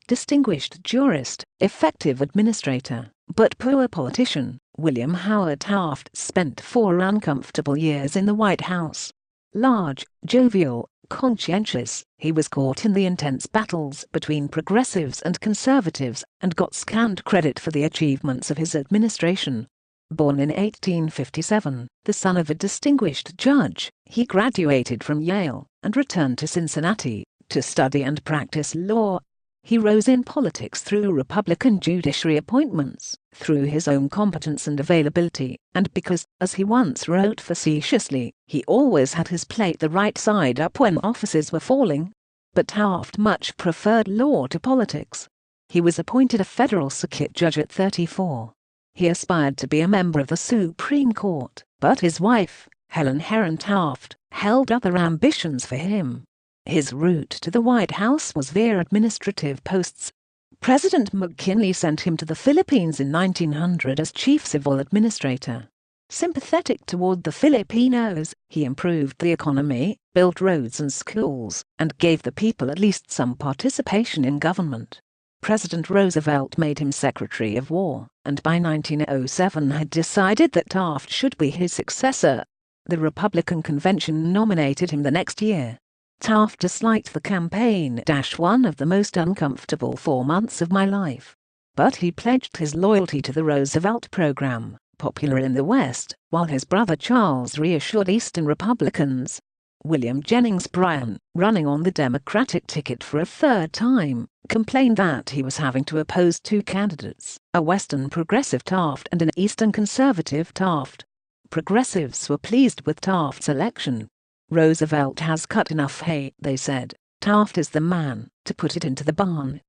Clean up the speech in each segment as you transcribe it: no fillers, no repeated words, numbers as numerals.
distinguished jurist, effective administrator, but poor politician, William Howard Taft spent 4 uncomfortable years in the White House. Large, jovial, conscientious, he was caught in the intense battles between progressives and conservatives and got scant credit for the achievements of his administration. Born in 1857, the son of a distinguished judge, he graduated from Yale and returned to Cincinnati to study and practice law. He rose in politics through Republican judiciary appointments, through his own competence and availability, and because, as he once wrote facetiously, he always had his plate the right side up when offices were falling. But Taft much preferred law to politics. He was appointed a federal circuit judge at 34. He aspired to be a member of the Supreme Court, but his wife, Helen Herron Taft, held other ambitions for him. His route to the White House was via administrative posts. President McKinley sent him to the Philippines in 1900 as chief civil administrator. Sympathetic toward the Filipinos, he improved the economy, built roads and schools, and gave the people at least some participation in government. President Roosevelt made him Secretary of War, and by 1907 had decided that Taft should be his successor. The Republican convention nominated him the next year. Taft disliked the campaign. One of the most uncomfortable 4 months of my life. But he pledged his loyalty to the Roosevelt program, popular in the West, while his brother Charles reassured Eastern Republicans. William Jennings Bryan, running on the Democratic ticket for a 3rd time, complained that he was having to oppose 2 candidates, a Western progressive Taft and an Eastern conservative Taft. Progressives were pleased with Taft's election. Roosevelt has cut enough hay, they said. Taft is the man to put it into the barn.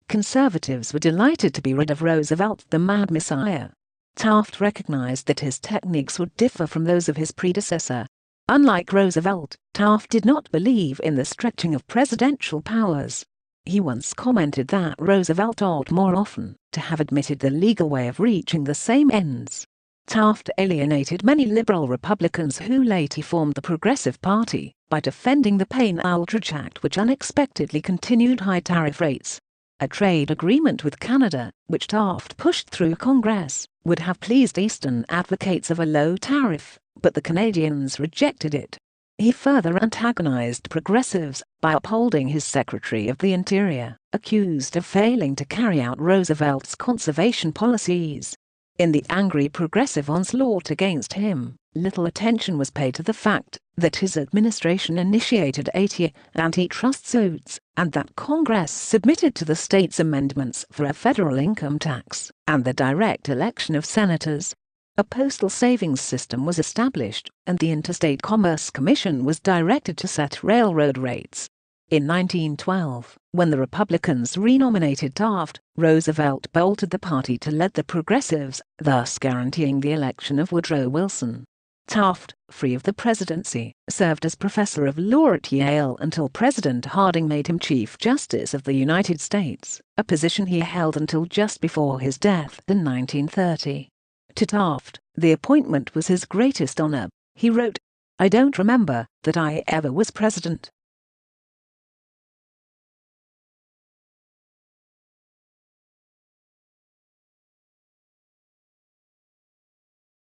Conservatives were delighted to be rid of Roosevelt, the mad messiah. Taft recognized that his techniques would differ from those of his predecessor. Unlike Roosevelt, Taft did not believe in the stretching of presidential powers. He once commented that Roosevelt ought more often to have admitted the legal way of reaching the same ends. Taft alienated many liberal Republicans who later formed the Progressive Party by defending the Payne-Aldrich Act, which unexpectedly continued high tariff rates. A trade agreement with Canada, which Taft pushed through Congress, would have pleased Eastern advocates of a low tariff, but the Canadians rejected it. He further antagonized progressives by upholding his Secretary of the Interior, accused of failing to carry out Roosevelt's conservation policies. In the angry progressive onslaught against him, little attention was paid to the fact that his administration initiated 80 antitrust suits, and that Congress submitted to the states amendments for a federal income tax and the direct election of senators. A postal savings system was established, and the Interstate Commerce Commission was directed to set railroad rates. In 1912, when the Republicans renominated Taft, Roosevelt bolted the party to lead the progressives, thus guaranteeing the election of Woodrow Wilson. Taft, free of the presidency, served as professor of law at Yale until President Harding made him Chief Justice of the United States, a position he held until just before his death in 1930. To Taft, the appointment was his greatest honor. He wrote, "I don't remember that I ever was president,